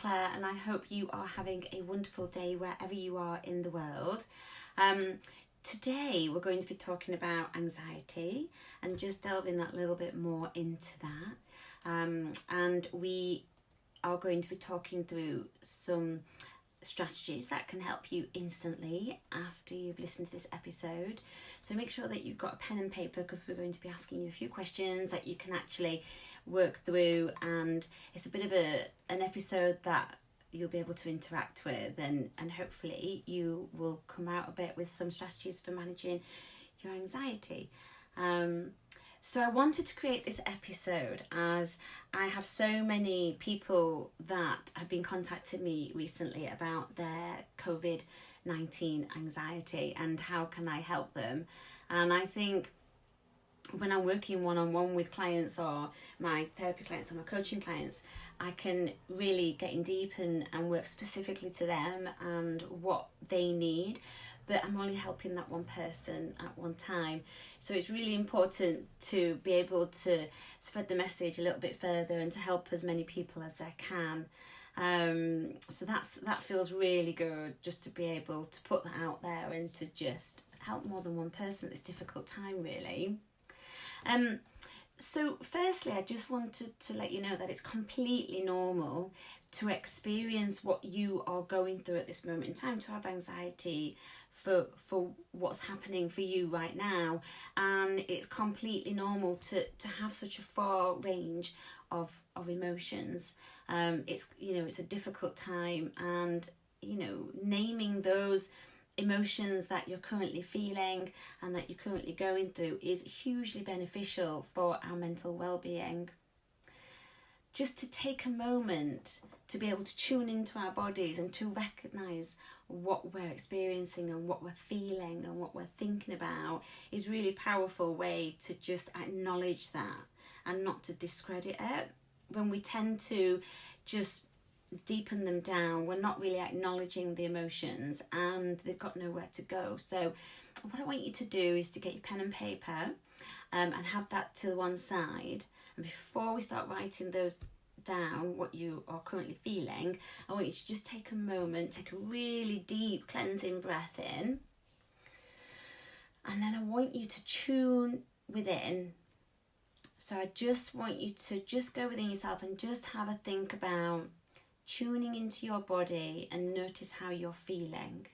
Claire, and I hope you are having a wonderful day wherever you are in the world. Today we're going to be talking about anxiety and just delving that little bit more into that. And we are going to be talking through some strategies that can help you instantly after you've listened to this episode. So make sure that you've got a pen and paper, because we're going to be asking you a few questions that you can actually work through, and it's a bit of an episode that you'll be able to interact with, and hopefully you will come out a bit with some strategies for managing your anxiety. So I wanted to create this episode as I have so many people that have been contacting me recently about their Covid-19 anxiety and how can I help them. And I think when I'm working one-on-one with clients, or my therapy clients or my coaching clients, I can really get in deep and work specifically to them and what they need. But I'm only helping that one person at one time. So it's really important to be able to spread the message a little bit further and to help as many people as I can. So that feels really good, just to be able to put that out there and to just help more than one person at this difficult time, really. So firstly, I just wanted to let you know that it's completely normal to experience what you are going through at this moment in time, to have anxiety for what's happening for you right now. And it's completely normal to have such a far range of emotions. It's a difficult time, and naming those emotions that you're currently feeling and that you're currently going through is hugely beneficial for our mental well-being. Just to take a moment to be able to tune into our bodies and to recognise what we're experiencing and what we're feeling and what we're thinking about is a really powerful way to just acknowledge that and not to discredit it. When we tend to just deepen them down, we're not really acknowledging the emotions and they've got nowhere to go. So what I want you to do is to get your pen and paper and have that to one side. And before we start writing those down, what you are currently feeling, I want you to just take a moment, take a really deep cleansing breath in, and then I want you to tune within. So I just want you to just go within yourself and just have a think about tuning into your body and notice how you're feeling.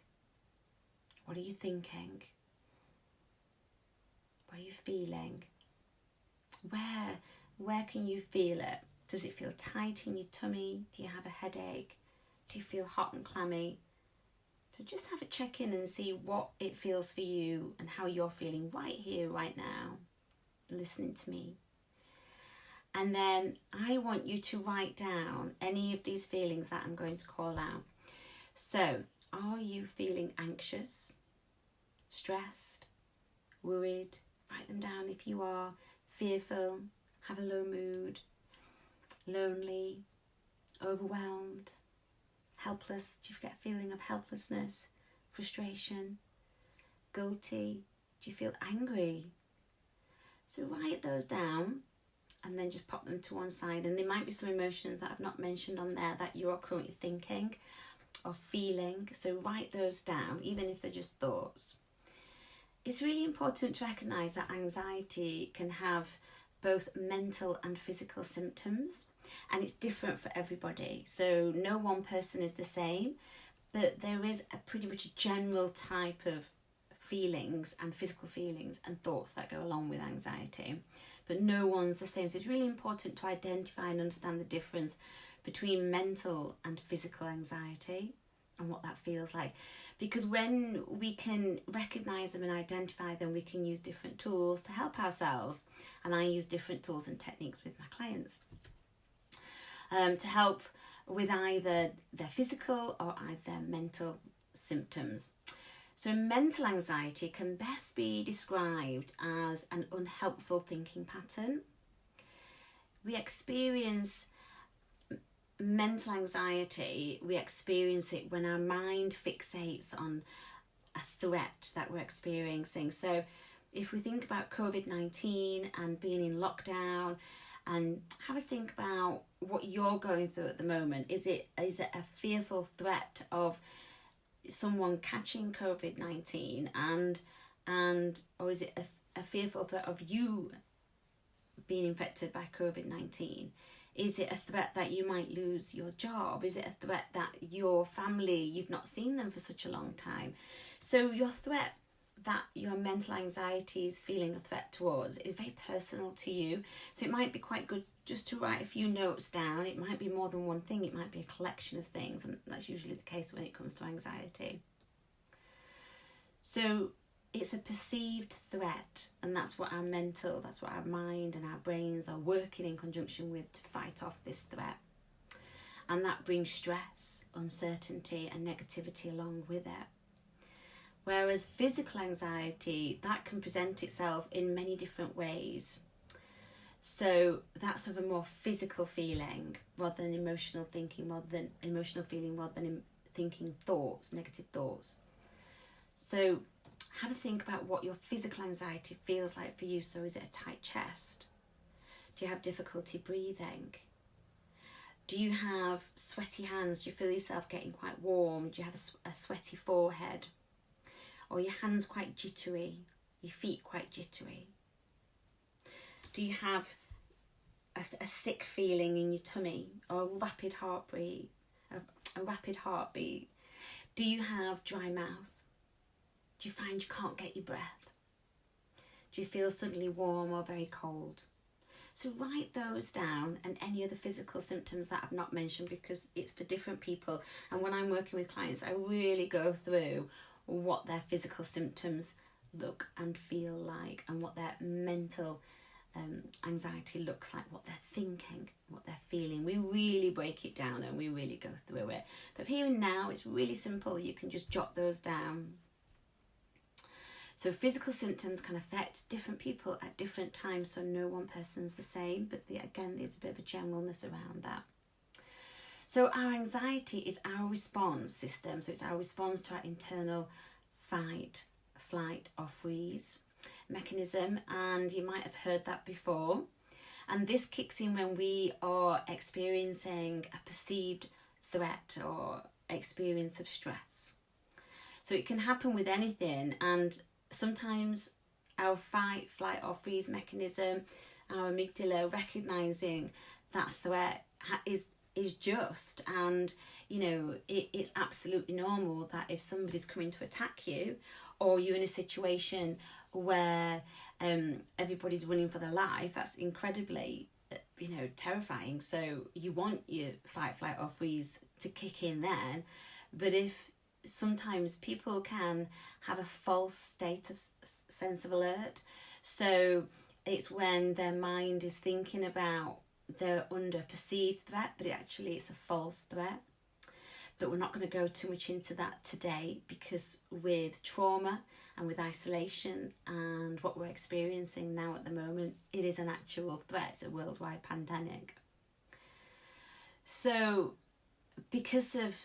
What are you thinking? What are you feeling? Where can you feel it? Does it feel tight in your tummy? Do you have a headache? Do you feel hot and clammy? So just have a check in and see what it feels for you and how you're feeling right here, right now, listening to me. And then I want you to write down any of these feelings that I'm going to call out. So, are you feeling anxious, stressed, worried? Write them down if you are. Fearful, have a low mood, lonely, overwhelmed, helpless. Do you get a feeling of helplessness, frustration, guilty? Do you feel angry? So write those down and then just pop them to one side. And there might be some emotions that I've not mentioned on there that you are currently thinking or feeling. So write those down, even if they're just thoughts. It's really important to recognise that anxiety can have both mental and physical symptoms, and it's different for everybody. So no one person is the same, but there is a pretty much a general type of feelings and physical feelings and thoughts that go along with anxiety, but no one's the same. So it's really important to identify and understand the difference between mental and physical anxiety and what that feels like, because when we can recognize them and identify them, we can use different tools to help ourselves. And I use different tools and techniques with my clients to help with either their physical or either mental symptoms. So mental anxiety can best be described as an unhelpful thinking pattern. We experience mental anxiety, we experience it when our mind fixates on a threat that we're experiencing. So if we think about COVID-19 and being in lockdown and have a think about what you're going through at the moment. Is it a fearful threat of someone catching COVID-19 or is it a fearful threat of you being infected by COVID-19? Is it a threat that you might lose your job? Is it a threat that your family, you've not seen them for such a long time? So your threat that your mental anxiety is feeling a threat towards is very personal to you. So it might be quite good just to write a few notes down. It might be more than one thing. It might be a collection of things. And that's usually the case when it comes to anxiety. So it's a perceived threat, and that's what our mind and our brains are working in conjunction with to fight off this threat. And that brings stress, uncertainty and negativity along with it. Whereas physical anxiety, that can present itself in many different ways. So that's of a more physical feeling rather than emotional thinking, rather than thinking thoughts, negative thoughts. So have a think about what your physical anxiety feels like for you. So is it a tight chest? Do you have difficulty breathing? Do you have sweaty hands? Do you feel yourself getting quite warm? Do you have a sweaty forehead? Or your hands quite jittery? Your feet quite jittery? Do you have a sick feeling in your tummy or a rapid heartbeat? Do you have dry mouth? Do you find you can't get your breath? Do you feel suddenly warm or very cold? So write those down, and any other physical symptoms that I've not mentioned, because it's for different people. And when I'm working with clients, I really go through what their physical symptoms look and feel like, and what their mental anxiety looks like, what they're thinking, what they're feeling. We really break it down and we really go through it. But here and now, it's really simple. You can just jot those down. So physical symptoms can affect different people at different times, so no one person's the same, but again, there's a bit of a generalness around that. So our anxiety is our response system, so it's our response to our internal fight, flight or freeze mechanism, and you might have heard that before. And this kicks in when we are experiencing a perceived threat or experience of stress. So it can happen with anything, and sometimes our fight, flight or freeze mechanism, our amygdala recognising that threat is just, and it's absolutely normal that if somebody's coming to attack you, or you're in a situation where everybody's running for their life, that's incredibly terrifying. So you want your fight, flight or freeze to kick in then. But if sometimes people can have a false state of sense of alert, so it's when their mind is thinking about they're under perceived threat, but it's a false threat. But we're not going to go too much into that today, because with trauma and with isolation and what we're experiencing now at the moment, it is an actual threat. It's a worldwide pandemic. So because of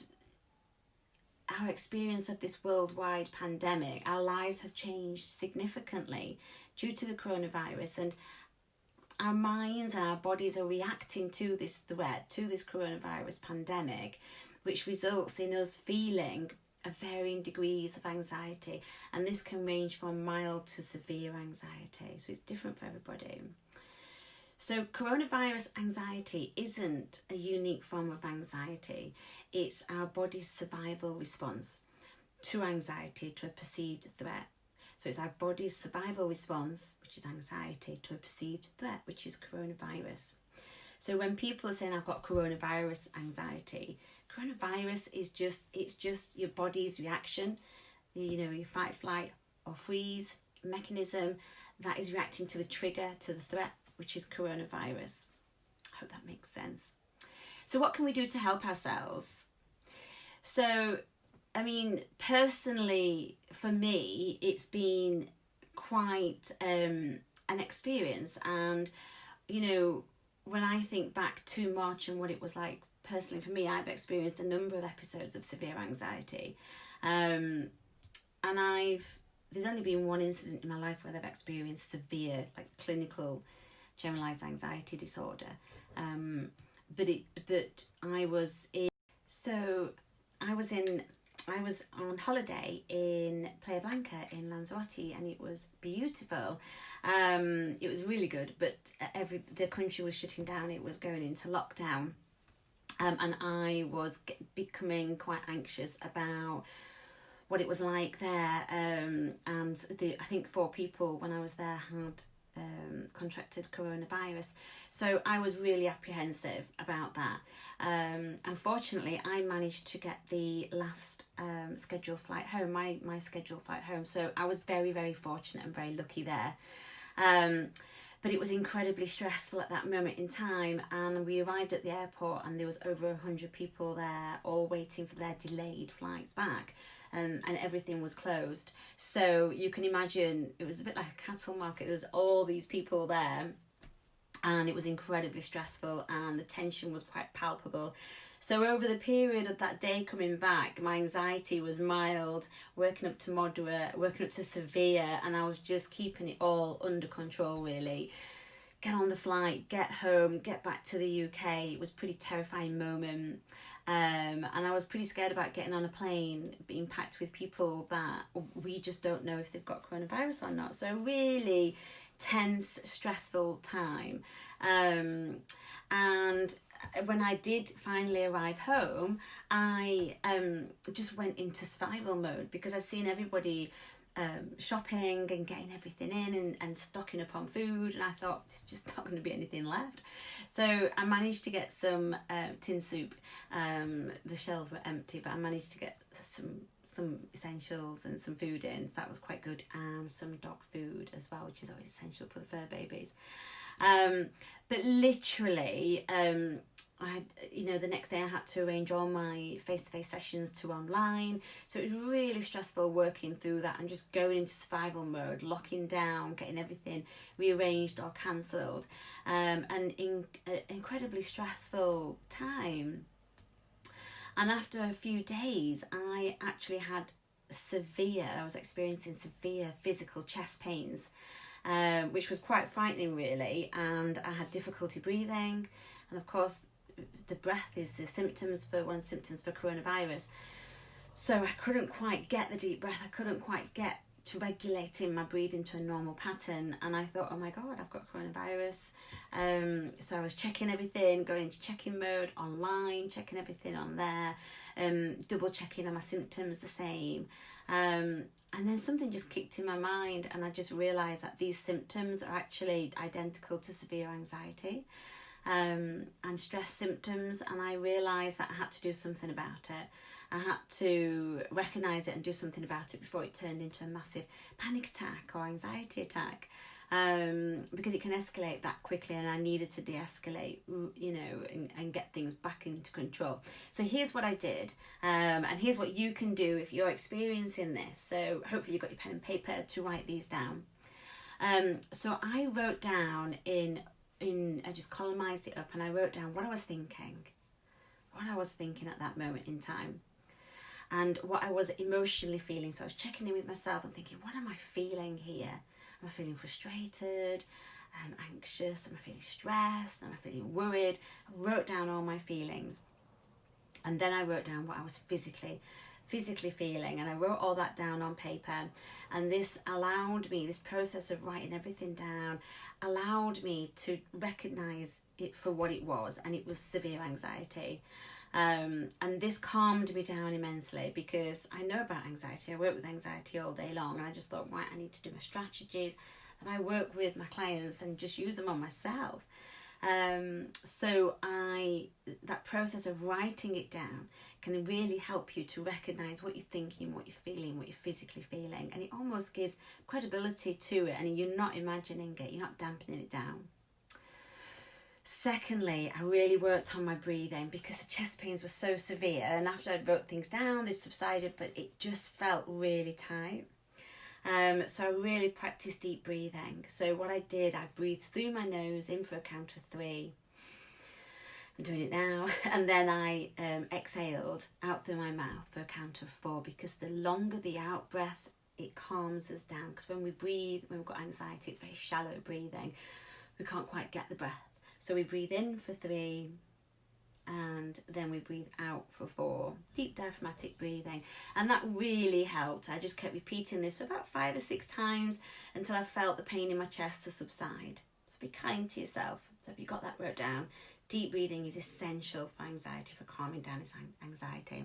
our experience of this worldwide pandemic, our lives have changed significantly due to the coronavirus, and our minds and our bodies are reacting to this threat, to this coronavirus pandemic, which results in us feeling varying degrees of anxiety. And this can range from mild to severe anxiety. So it's different for everybody. So coronavirus anxiety isn't a unique form of anxiety. It's our body's survival response to anxiety, to a perceived threat. So it's our body's survival response, which is anxiety, to a perceived threat, which is coronavirus. So when people are saying, I've got coronavirus anxiety, coronavirus is just your body's reaction, your fight, flight or freeze mechanism that is reacting to the trigger, to the threat, which is coronavirus. I hope that makes sense. So what can we do to help ourselves? So, personally, for me, it's been quite an experience. And, when I think back to March and what it was like personally for me, I've experienced a number of episodes of severe anxiety. And there's only been one incident in my life where I've experienced severe, clinical generalized anxiety disorder. But I was on holiday in Playa Blanca in Lanzarote, and it was beautiful. It was really good, but the country was shutting down. It was going into lockdown, and I was becoming quite anxious about what it was like there. And I think 4 people when I was there had contracted coronavirus, so I was really apprehensive about that. Unfortunately, I managed to get the last scheduled flight home, my scheduled flight home, so I was very, very fortunate and very lucky there. But it was incredibly stressful at that moment in time, and we arrived at the airport and there was over 100 people there, all waiting for their delayed flights back. And everything was closed. So you can imagine it was a bit like a cattle market. There was all these people there, and it was incredibly stressful, and the tension was quite palpable. So over the period of that day coming back, my anxiety was mild, working up to moderate, working up to severe, and I was just keeping it all under control, really. Get on the flight, get home, get back to the UK. It was a pretty terrifying moment. And I was pretty scared about getting on a plane, being packed with people that we just don't know if they've got coronavirus or not. So a really tense, stressful time. And when I did finally arrive home, I just went into survival mode, because I'd seen everybody shopping and getting everything in and stocking up on food, and I thought there's just not going to be anything left. So I managed to get some tin soup. The shelves were empty, but I managed to get some essentials and some food in. That was quite good, and some dog food as well, which is always essential for the fur babies. But literally, the next day I had to arrange all my face-to-face sessions to online. So it was really stressful working through that and just going into survival mode, locking down, getting everything rearranged or cancelled. And incredibly stressful time. And after a few days, I actually I was experiencing severe physical chest pains, which was quite frightening, really. And I had difficulty breathing. And of course, the breath is one of the symptoms for coronavirus. So I couldn't quite get the deep breath. I couldn't quite get to regulating my breathing to a normal pattern. And I thought, oh my God, I've got coronavirus. So I was checking everything, going into check-in mode online, checking everything on there, double checking are my symptoms the same. And then something just kicked in my mind, and I just realised that these symptoms are actually identical to severe anxiety. And stress symptoms, and I realised that I had to do something about it. I had to recognise it and do something about it before it turned into a massive panic attack or anxiety attack, because it can escalate that quickly, and I needed to de-escalate, and get things back into control. So here's what I did, and here's what you can do if you're experiencing this. So hopefully you've got your pen and paper to write these down. So I wrote down I just columnised it up, and I wrote down what I was thinking at that moment in time, and what I was emotionally feeling. So I was checking in with myself and thinking, what am I feeling here? Am I feeling frustrated? Am I anxious? Am I feeling stressed? Am I feeling worried? I wrote down all my feelings, and then I wrote down what I was physically feeling, and I wrote all that down on paper. And this process of writing everything down allowed me to recognise it for what it was, and it was severe anxiety. And this calmed me down immensely, because I know about anxiety. I work with anxiety all day long, and I just thought, right, I need to do my strategies that I work with my clients and just use them on myself. So that process of writing it down can really help you to recognise what you're thinking, what you're feeling, what you're physically feeling, and it almost gives credibility to it, and you're not imagining it, you're not dampening it down. Secondly, I really worked on my breathing, because the chest pains were so severe, and after I wrote things down, they subsided, but it just felt really tight. So I really practiced deep breathing. So what I did, I breathed through my nose in for a count of 3. I'm doing it now. And then I exhaled out through my mouth for a count of 4, because the longer the out breath, it calms us down. Because when we breathe, when we've got anxiety, it's very shallow breathing. we can't quite get the breath. So we breathe in for 3, and then we breathe out for 4. Deep diaphragmatic breathing. And that really helped. I just kept repeating this for about 5 or 6 times until I felt the pain in my chest to subside. So be kind to yourself. So if you got that wrote down, deep breathing is essential for anxiety, for calming down this anxiety.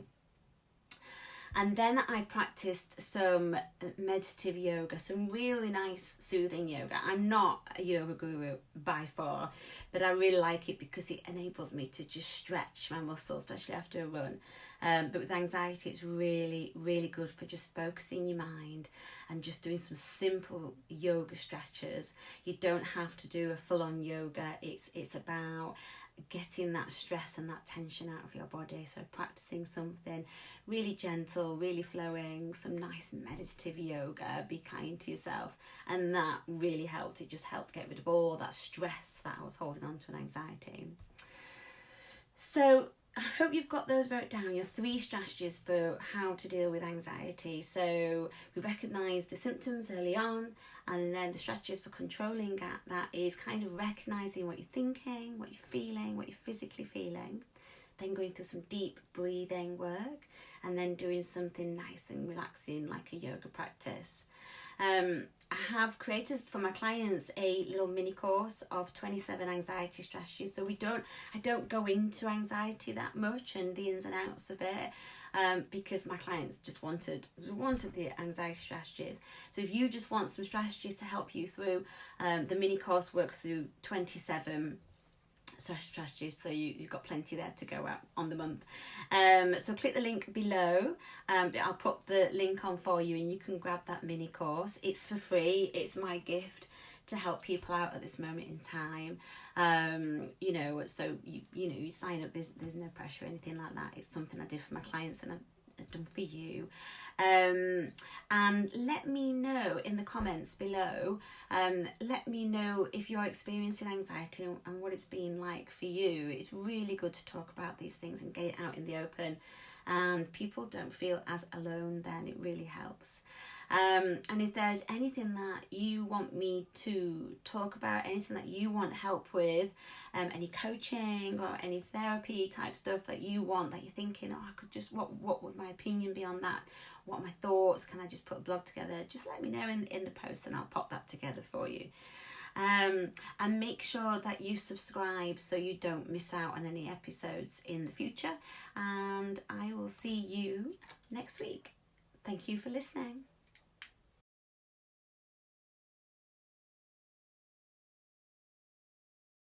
And then I practiced some meditative yoga, some really nice soothing yoga. I'm not a yoga guru by far, but I really like it because it enables me to just stretch my muscles, especially after a run. But with anxiety, it's really, really good for just focusing your mind and just doing some simple yoga stretches. You don't have to do a full-on yoga. It's about getting that stress and that tension out of your body. So practicing something really gentle, really flowing, some nice meditative yoga. Be kind to yourself. And that really helped. It just helped get rid of all that stress that I was holding on to, and anxiety. So I hope you've got those wrote down, your 3 strategies for how to deal with anxiety. So we recognise the symptoms early on, and then the strategies for controlling that is kind of recognising what you're thinking, what you're feeling, what you're physically feeling, then going through some deep breathing work, and then doing something nice and relaxing like a yoga practice. I have created for my clients a little mini course of 27 anxiety strategies. So I don't go into anxiety that much and the ins and outs of it, because my clients just wanted the anxiety strategies. So if you just want some strategies to help you through, the mini course works through 27 strategies, so you've got plenty there to go out on the month. So click the link below. I'll put the link on for you, and you can grab that mini course. It's for free. It's my gift to help people out at this moment in time. So you sign up. There's no pressure or anything like that. It's something I did for my clients, and I've done for you. And let me know in the comments below, let me know if you're experiencing anxiety and what it's been like for you. It's really good to talk about these things and get it out in the open, and people don't feel as alone then. It really helps. And if there's anything that you want me to talk about, anything that you want help with, any coaching or any therapy type stuff that you want, that you're thinking, I could just, what would my opinion be on that? What are my thoughts? Can I just put a blog together? Just let me know in the post, and I'll pop that together for you. And make sure that you subscribe so you don't miss out on any episodes in the future. And I will see you next week. Thank you for listening.